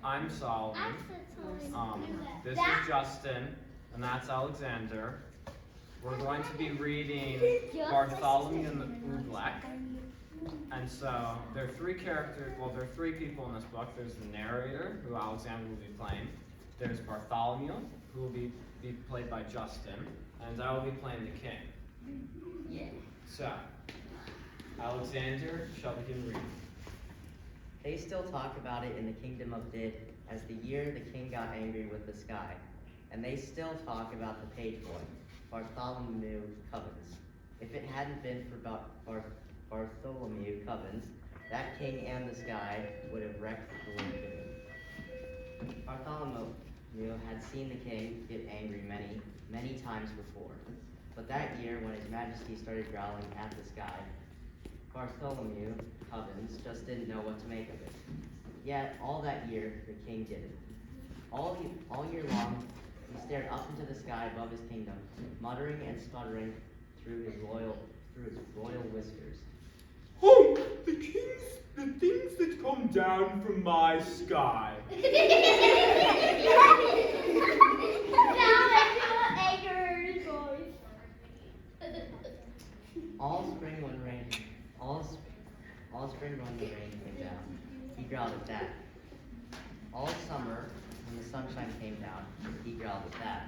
I'm Solomon. This is Justin, and that's Alexander. We're going to be reading Bartholomew and the Oobleck. And so there are three characters, well, there are three people in this book. There's the narrator, who Alexander will be playing. There's Bartholomew, who will be played by Justin, and I will be playing the king. Yeah. So, Alexander shall begin reading. They still talk about it in the kingdom of Did, as the year the king got angry with the sky. And they still talk about the page boy, Bartholomew Covens. If it hadn't been for Bartholomew Covens, that king and the sky would have wrecked the whole kingdom. Bartholomew had seen the king get angry many, many times before. But that year, when His Majesty started growling at the sky, Bartholomew Covens just didn't know what to make of it. Yet, all that year, the king didn't. All year long, he stared up into the sky above his kingdom, muttering and stuttering through his royal whiskers. Oh, the things that come down from my sky. All spring when the rain came down, he growled at that. All summer, when the sunshine came down, he growled at that.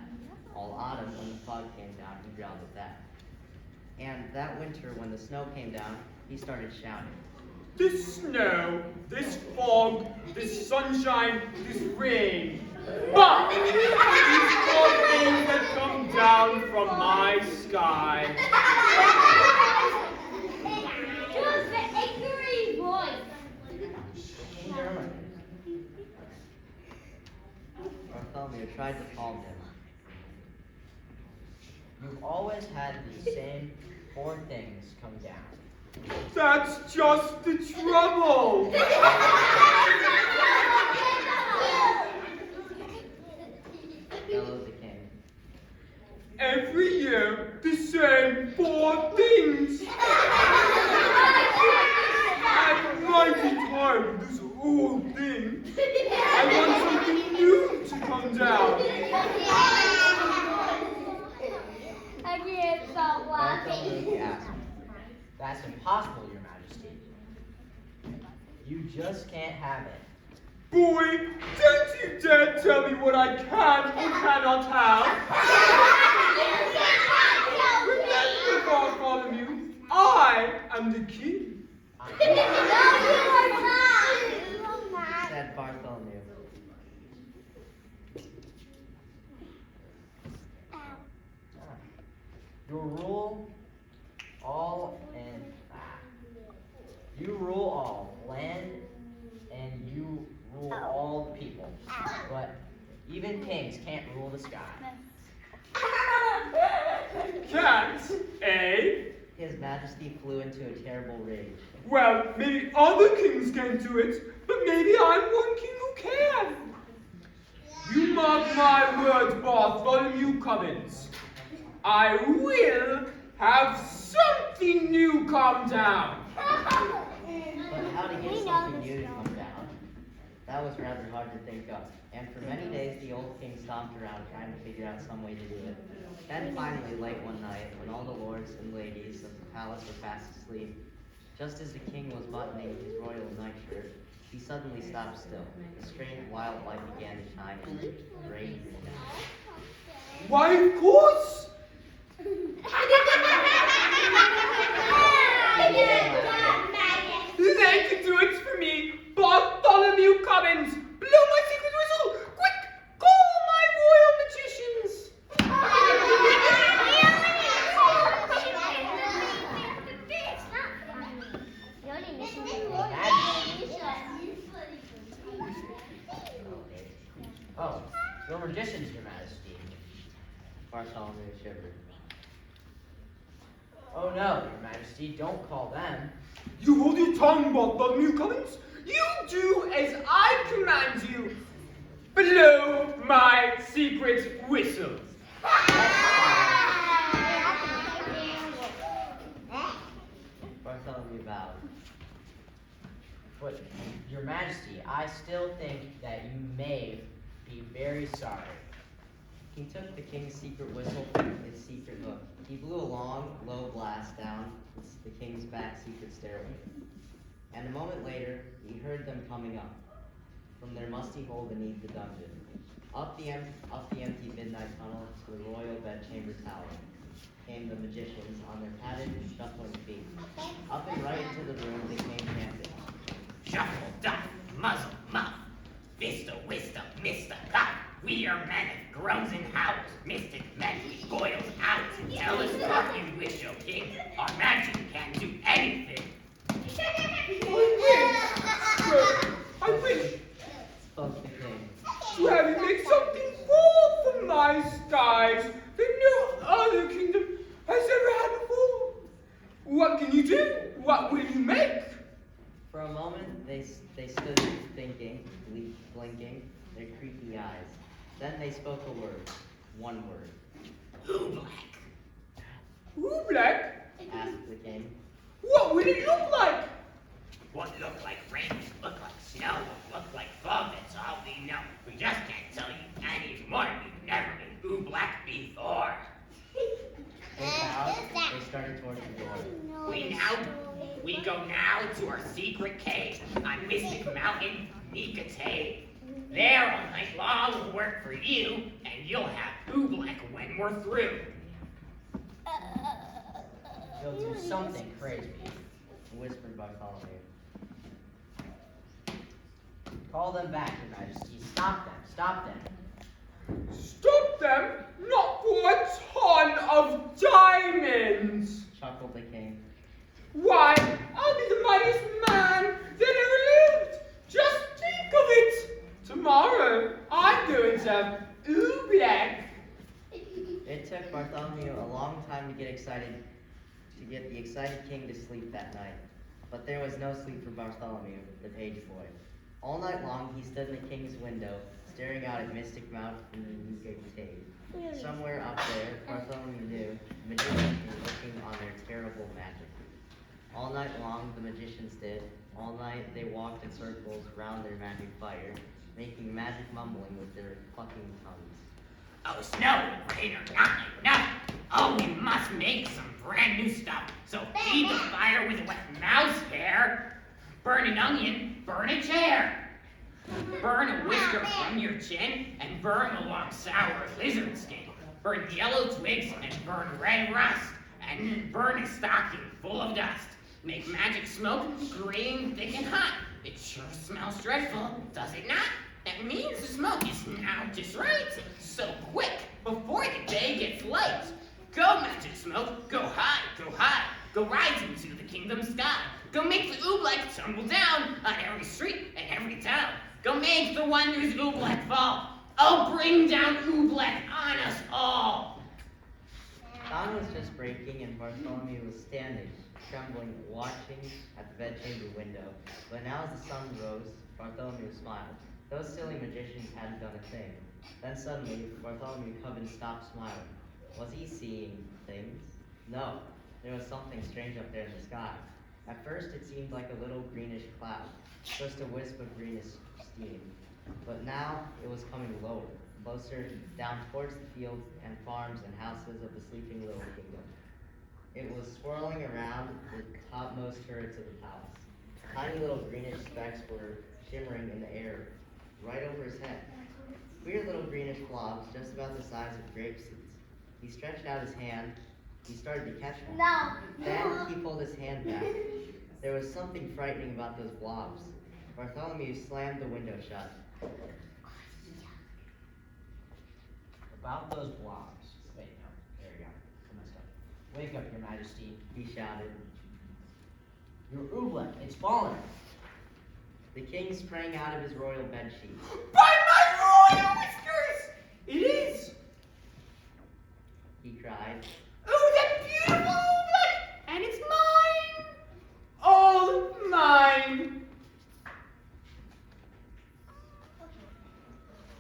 All autumn, when the fog came down, he growled at that. And that winter, when the snow came down, he started shouting. This snow, this fog, this sunshine, this rain. But these four things that come down from my sky. Bartholomew tried to calm him. You've always had the same four things come down. That's just the trouble. Bellowed the king. Every year, the same four things. I'm mighty tired of this old thing. I want something new to come down. Bartholomew gasped. That's impossible, Your Majesty. You just can't have it. Boy, don't you dare tell me what I can or cannot have. Remember, Bartholomew, I am the king. Said Bartholomew. You rule all land, and you rule all the people. But even kings can't rule the sky. Can't, eh? His Majesty flew into a terrible rage. Well, maybe other kings can do it, but maybe I'm one king who can. You mark my words, Bartholomew Covens. I will have something new come down. But how to get something new to come down? That was rather hard to think of. And for many days, the old king stomped around trying to figure out some way to do it. Then finally, late one night, when all the lords and ladies of the palace were fast asleep, just as the king was buttoning his royal nightshirt, he suddenly stopped still. A strange wild light began to shine and rain down. Why, of course! They can do it for me! Bartholomew Covens! Blow my secret whistle! Quick! Call my royal magicians! Oh, your magicians, Your Majesty. Bartholomew shivered. Oh no, Your Majesty, don't call them. You hold your tongue, Bartholomew Covens! You do as I command you! Blow my secret whistle! Bartholomew bowed. But, Your Majesty, I still think that you sorry. He took the king's secret whistle from its secret hook. He blew a long, low blast down the king's back secret stairway. And a moment later, he heard them coming up from their musty hole beneath the dungeon, up the empty midnight tunnel to the royal bedchamber tower came the magicians on their padded, shuffling feet. Up and right into the room they came chanting. Shuffle, duff, muzzle, muff, vista, wista, mister, cuff. We are men of groans and howls, mystic men with goils out. Tell us what you wish, O king. Our magic can do anything. I wish, Spoke the king. to have you make something more for my skies than no other kingdom has ever had before. What can you do? What will you make? For a moment they stood thinking, blinking their creepy eyes. Then they spoke a word. One word. Oobleck. Oobleck? Asked the king. What will it look like? What look like rain, look like snow, look like fog, that's all we know. We just can't tell you anymore. We've never been Oobleck before. They bowed. They started towards the door. We go now to our secret cave on Mystic Mountain, Nicotade. There all night long we'll work for you, and you'll have Oobleck when we're through. You'll do something crazy. Whispered Bartholomew. Call them back, Your Majesty. Stop them. Stop them. Stop them? Not for a ton of diamonds. Chuckled the king. Why, I'll be the mightiest man that ever lived. Just think of it. Tomorrow, I'm going to have Oobleck. It took Bartholomew a long time to get the excited king to sleep that night. But there was no sleep for Bartholomew, the page boy. All night long he stood in the king's window, staring out at Mystic Mountain and Nicotade. Somewhere up there, Bartholomew knew the magicians were working on their terrible magic. All night long the magicians did. All night they walked in circles around their magic fire, making magic mumbling with their plucking tongues. Oh, snow, rain, or not enough. Oh, we must make some brand new stuff. So feed the fire with wet mouse hair. Burn an onion, burn a chair. Burn a whisker from your chin, and burn a long sour lizard skin. Burn yellow twigs, and burn red rust. And burn a stocking full of dust. Make magic smoke green, thick, and hot. It sure smells dreadful, does it not? That means the smoke is now just right. So quick, before the day gets light. Go, magic smoke, go high, go high. Go rise into the kingdom sky. Go make the Oobleck tumble down on every street and every town. Go make the wonders Oobleck fall. Oh, bring down Oobleck on us all. Dawn was just breaking and Bartholomew was standing, trembling, watching at the bedchamber window. But now as the sun rose, Bartholomew smiled. Those silly magicians hadn't done a thing. Then suddenly, Bartholomew Cubbin stopped smiling. Was he seeing things? No, there was something strange up there in the sky. At first it seemed like a little greenish cloud, just a wisp of greenish steam. But now it was coming lower, closer, down towards the fields and farms and houses of the sleeping little kingdom. It was swirling around the topmost turrets of the palace. Tiny little greenish specks were shimmering in the air, right over his head. Queer little greenish blobs, just about the size of grape seeds. He stretched out his hand. He started to catch one. No. Then he pulled his hand back. There was something frightening about those blobs. Bartholomew slammed the window shut. About those blobs. Wait, no. There we go. I messed up. Wake up, Your Majesty. He shouted. Your Oobleck, it's fallen. The king sprang out of his royal bedsheet. By my royal whiskers! It is! He cried. Oh, that beautiful Oobleck! And it's mine! All mine!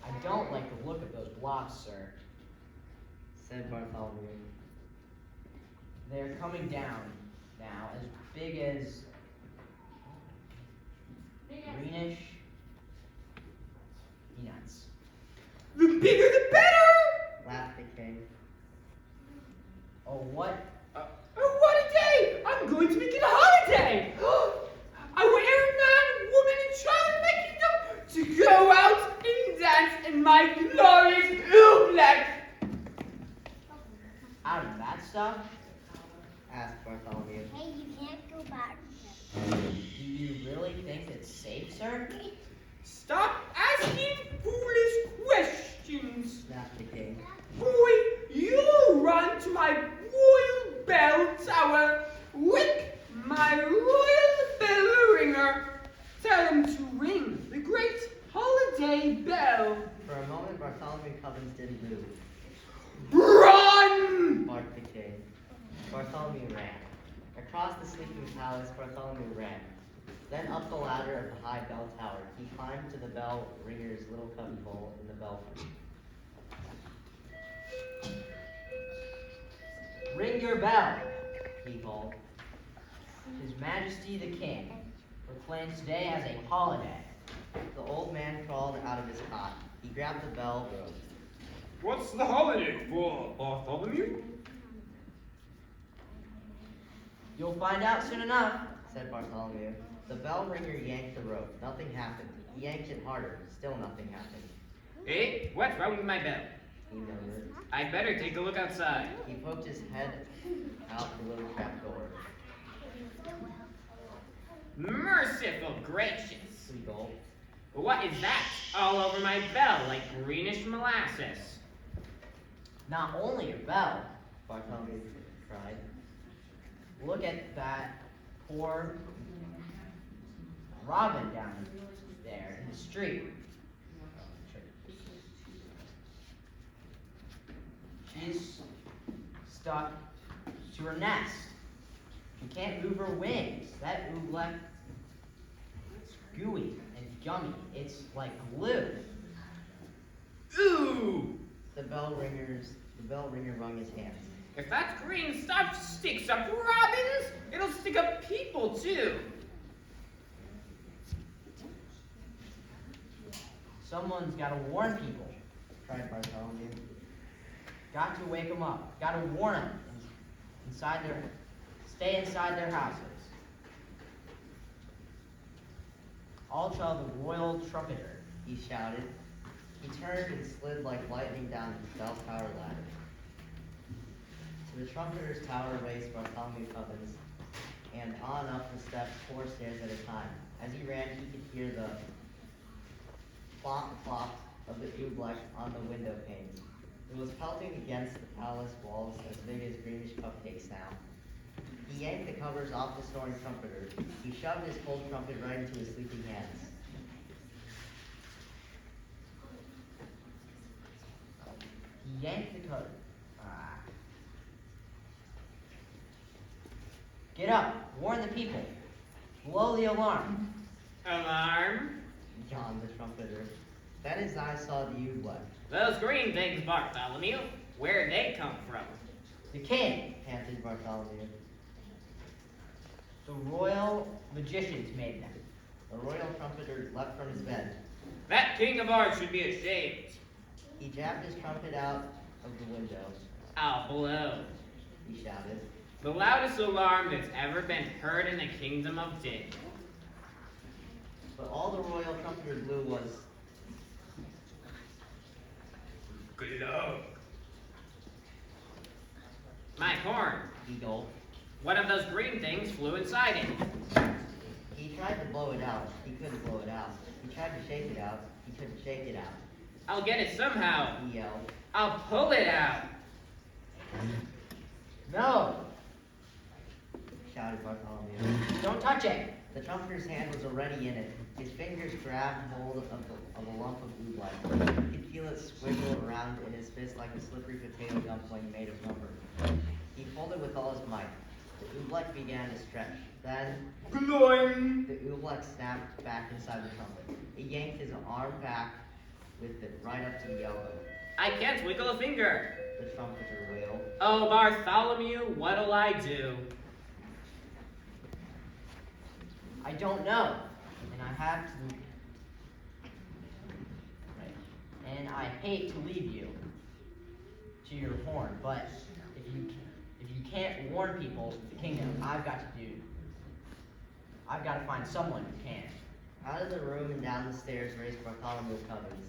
I don't like the look of those blobs, sir. Said Bartholomew. They're coming down now, as big as greenish peanuts. The bigger the better! laughed the king. Oh, what? What a day! I'm going to make it a holiday! I want every man, woman, and child in my kingdom to go out and dance in my glorious Oobleck! Out of that stuff? Asked Bartholomew. Hey, you can't go back. Do you really think it's safe, sir? Stop asking foolish questions! Snapped the king. Boy, you run to my royal bell tower. Wake my royal bell ringer. Tell him to ring the great holiday bell. For a moment, Bartholomew Cubbins didn't move. Run! Barked the king. Bartholomew ran. Across the sleeping palace, Bartholomew ran. Then up the ladder of the high bell tower, he climbed to the bell ringer's little cubbyhole in the belfry. Ring your bell, he called. His Majesty the King proclaims today as a holiday. The old man crawled out of his cot. He grabbed the bell rope. What's the holiday for, Bartholomew? You'll find out soon enough. Said Bartholomew. The bell ringer yanked the rope. Nothing happened. He yanked it harder. Still nothing happened. Hey, what's wrong with my bell? He murmured. I'd better take a look outside. He poked his head out the little trap door. Merciful gracious. He gulped. What is that all over my bell like greenish molasses? Not only your bell, Bartholomew cried. look at that poor robin down there in the street. She's stuck to her nest. She can't move her wings. That oobleck is gooey and gummy. It's like glue. Ooh! The bell ringer wrung his hands. If that green stuff sticks up robins, it'll stick up people too. Someone's got to warn people. Cried Bartholomew. Got to wake them up. Got to warn them. Stay inside their houses. All tell the royal trumpeter. He shouted. He turned and slid like lightning down the bell tower ladder. To the trumpeter's tower raced Bartholomew Cubbins, and on up the steps 4 stairs at a time. As he ran, he could hear the plop plop of the oobleck on the window panes. It was pelting against the palace walls as big as greenish cupcakes now. He yanked the covers off the snoring trumpeter. He shoved his cold trumpet right into his sleeping hands. He yanked the cover. Get up. Warn the people. Blow the alarm. Alarm? Yawned the trumpeter. Then his eyes saw the oobleck. Those green things, Bartholomew. Where'd they come from? The king. Panted Bartholomew. The royal magicians made them. The royal trumpeter leapt from his bed. That king of ours should be ashamed. He jabbed his trumpet out of the window. I'll blow. He shouted. The loudest alarm that's ever been heard in the kingdom of Din. But all the royal trumpeter blew was Glow. My horn. he gulped. One of those green things flew inside it. He tried to blow it out. He couldn't blow it out. He tried to shake it out. He couldn't shake it out. I'll get it somehow. He yelled. I'll pull it out. No. Shouted Bartholomew. Don't touch it. The trumpeter's hand was already in it. His fingers grabbed hold of a lump of oobleck. He could feel it squiggle around in his fist like a slippery potato dumpling made of rubber. He pulled it with all his might. The oobleck began to stretch. Then Glowing. the oobleck snapped back inside the trumpet. He yanked his arm back with it right up to the elbow. I can't wiggle a finger. The trumpeter wailed. Oh, Bartholomew, what'll I do? I don't know. And I have to. Right. And I hate to leave you to your horn, but if you can't warn people of the kingdom, I've got to find someone who can. Out of the room and down the stairs raced Bartholomew Cummins,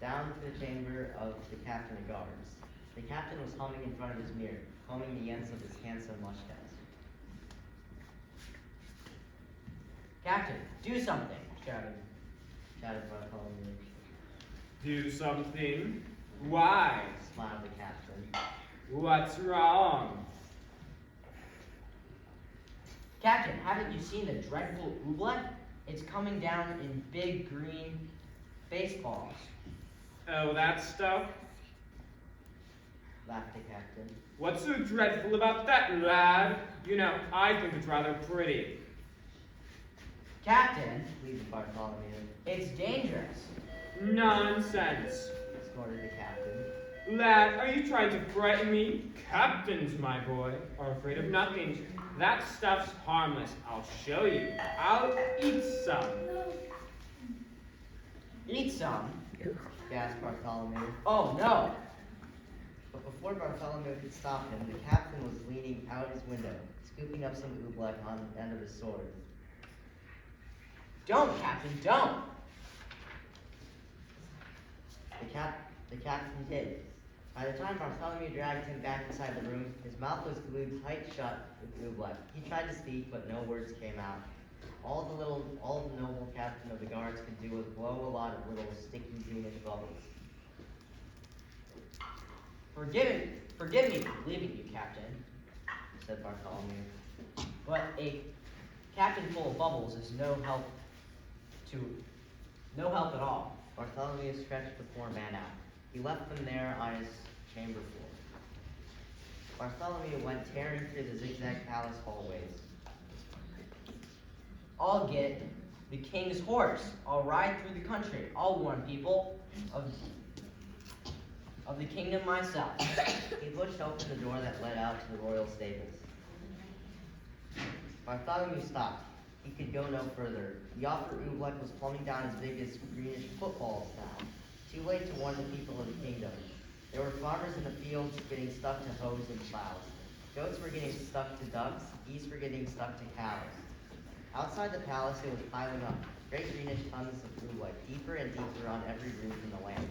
down to the chamber of the captain of guards. The captain was humming in front of his mirror, combing the ends of his handsome mustache. Captain, do something, shouted Bartholomew, Do something? Why? smiled the captain. What's wrong? Captain, haven't you seen the dreadful Oobleck? It's coming down in big green baseballs. Oh, that stuff? Laughed the captain. What's so dreadful about that, lad? You know, I think it's rather pretty. Captain, Pleaded Bartholomew, it's dangerous. Nonsense. snorted the captain. Lad, are you trying to frighten me? Captains, my boy, are afraid of nothing. That stuff's harmless. I'll show you. I'll eat some. Eat some. Gasped Bartholomew. Oh no. But before Bartholomew could stop him, the captain was leaning out his window, scooping up some oobleck on the end of his sword. Don't, Captain, don't. The captain did. By the time Bartholomew dragged him back inside the room, his mouth was glued tight shut with oobleck. He tried to speak, but no words came out. All the noble captain of the guards could do was blow a lot of little sticky greenish bubbles. Forgive me for leaving you, Captain, Said Bartholomew. but a captain full of bubbles is no help at all. Bartholomew stretched the poor man out. He left them there on his chamber floor. Bartholomew went tearing through the zigzag palace hallways. I'll get the king's horse. I'll ride through the country. I'll warn people of the kingdom myself. He pushed open the door that led out to the royal stables. Bartholomew stopped. He could go no further. The offer Oobleck was plumbing down as big as greenish footballs now. Too late to warn the people of the kingdom. There were farmers in the fields getting stuck to hoes and plows. Goats were getting stuck to ducks. Geese were getting stuck to cows. Outside the palace, it was piling up. Great greenish tons of Oobleck, deeper and deeper on every roof in the land.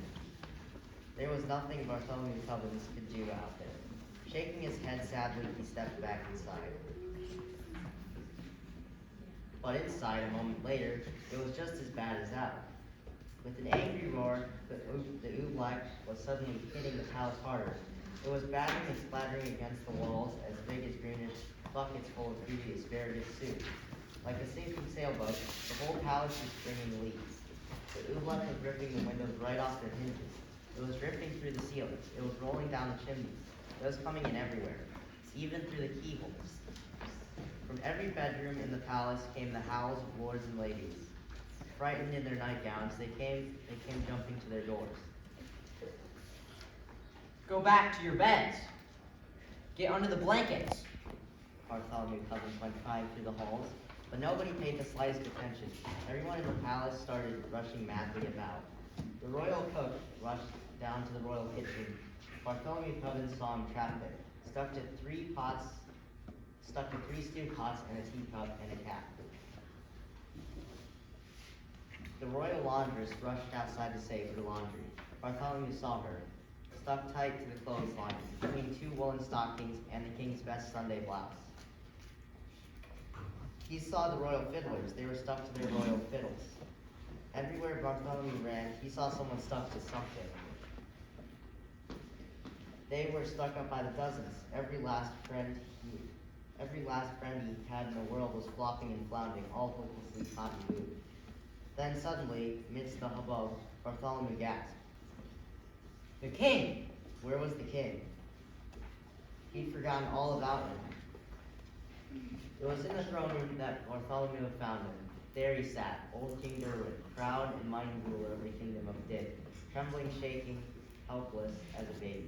There was nothing Bartholomew Cummins could do out there. Shaking his head sadly, he stepped back inside. But inside, a moment later, it was just as bad as out. With an angry roar, the Oobleck was suddenly hitting the palace harder. It was battering and splattering against the walls as big as greenish buckets full of greedy asparagus soup. Like a sinking sailboat, the whole palace was springing leaks. The Oobleck was ripping the windows right off their hinges. It was ripping through the ceilings. It was rolling down the chimneys. It was coming in everywhere, even through the keyholes. From every bedroom in the palace came the howls of lords and ladies. Frightened in their nightgowns, they came jumping to their doors. Go back to your beds. Get under the blankets. Bartholomew Cummins went crying through the halls, but nobody paid the slightest attention. Everyone in the palace started rushing madly about. The royal cook rushed down to the royal kitchen. Bartholomew Cummins saw him trapped there, stuck to three stew pots and a teacup and a cap. The royal laundress rushed outside to save her laundry. Bartholomew saw her, stuck tight to the clothesline between two woolen stockings and the king's best Sunday blouse. He saw the royal fiddlers. They were stuck to their royal fiddles. Everywhere Bartholomew ran, he saw someone stuck to something. They were stuck up by the dozens. Every last friend he had in the world was flopping and floundering, all hopelessly caught and moved. Then suddenly, amidst the hubbub, Bartholomew gasped. The king. Where was the king? He'd forgotten all about him. It was in the throne room that Bartholomew had found him. There he sat, old King Derwin, proud and mighty ruler of the kingdom of Did, trembling, shaking, helpless as a baby.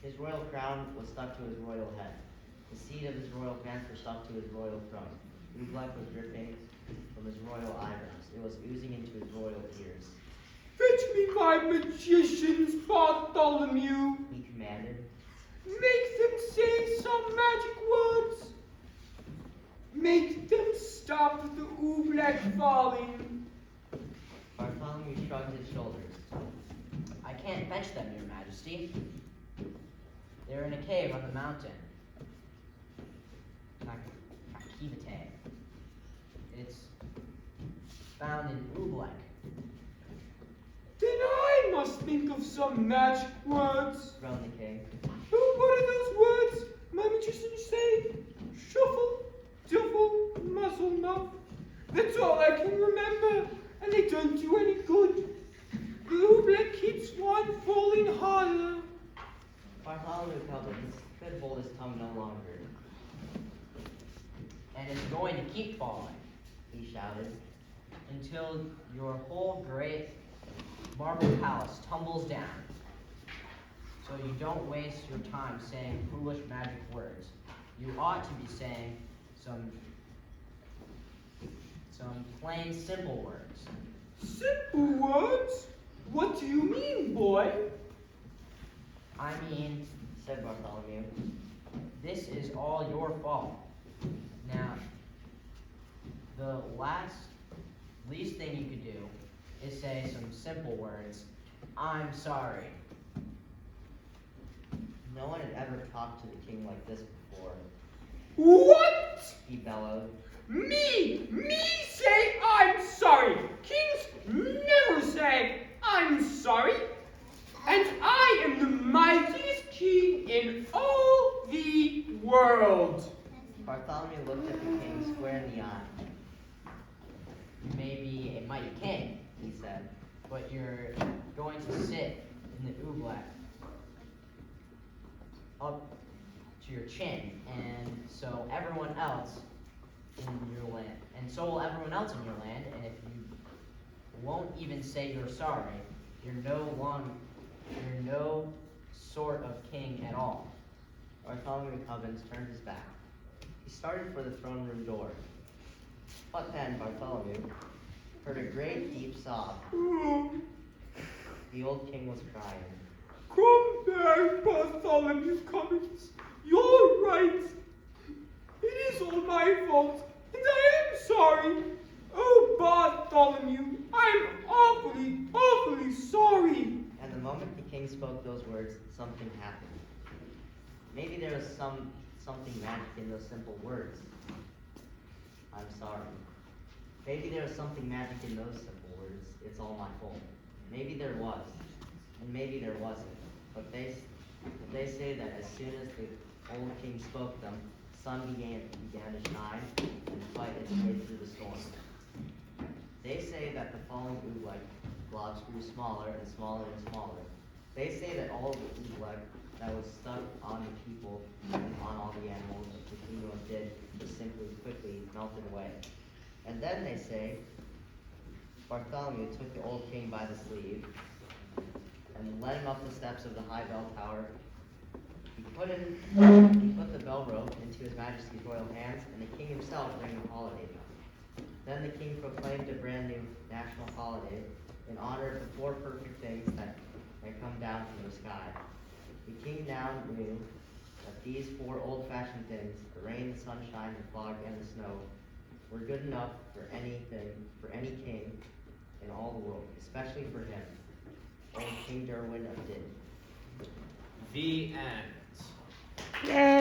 His royal crown was stuck to his royal head. The seat of his royal pants were stuck to his royal throne. Oobleck was dripping from his royal eyebrows. It was oozing into his royal ears. Fetch me my magician's Bartholomew. he commanded. Make them say some magic words. Make them stop the Oobleck falling. Bartholomew shrugged his shoulders. I can't fetch them, Your Majesty. They're in a cave on the mountain. Nakivite. It's found in Oobleck. Then I must think of some magic words. Groaned the king. Oh, what are those words? My magician say? Shuffle, duffle, muzzle mouth. That's all I can remember, and they don't do any good. The Oobleck keeps one falling harder. Bartholomew Cubbins could hold his tongue no longer. And it's going to keep falling He shouted. until your whole great marble palace tumbles down. So you don't waste your time saying foolish magic words. You ought to be saying some plain, simple words. Simple words? What do you mean, boy? I mean, Said Bartholomew. this is all your fault. Now, the least thing you could do is say some simple words. I'm sorry. No one had ever talked to the king like this before. What? He bellowed. Me say I'm sorry. Kings never say I'm sorry. And I am the mightiest king in all the world. Bartholomew looked at the king square in the eye. You may be a mighty king, He said. but you're going to sit in the Oobleck up to your chin, and so everyone else in your land, and so will everyone else in your land, and if you won't even say you're sorry, you're no sort of king at all. Bartholomew Cubbins turned his back. He started for the throne room door. But then Bartholomew heard a great deep sob. The old king was crying. Come back, Bartholomew Cummins. You're right. It is all my fault, and I am sorry. Oh, Bartholomew, I'm awfully sorry. And the moment the king spoke those words, something happened. Maybe there was something magic in those simple words. I'm sorry. Maybe there was something magic in those simple words. It's all my fault. Maybe there was, and maybe there wasn't. But they say that as soon as the old king spoke them, the sun began to shine and fight its way through the storm. They say that the falling Oobleck blobs grew smaller and smaller and smaller. They say that all the Oobleck that was stuck on the people and on all the animals of the kingdom of Did just simply quickly melted away. And then they say Bartholomew took the old king by the sleeve and led him up the steps of the high bell tower. He put the bell rope into His Majesty's royal hands, and the king himself rang the holiday bell. Then the king proclaimed a brand new national holiday in honor of the 4 perfect things that come down from the sky. The king now knew that these 4 old-fashioned things, the rain, the sunshine, the fog, and the snow, were good enough for any king in all the world, especially for him, old King Derwin of Did. The end. Yay.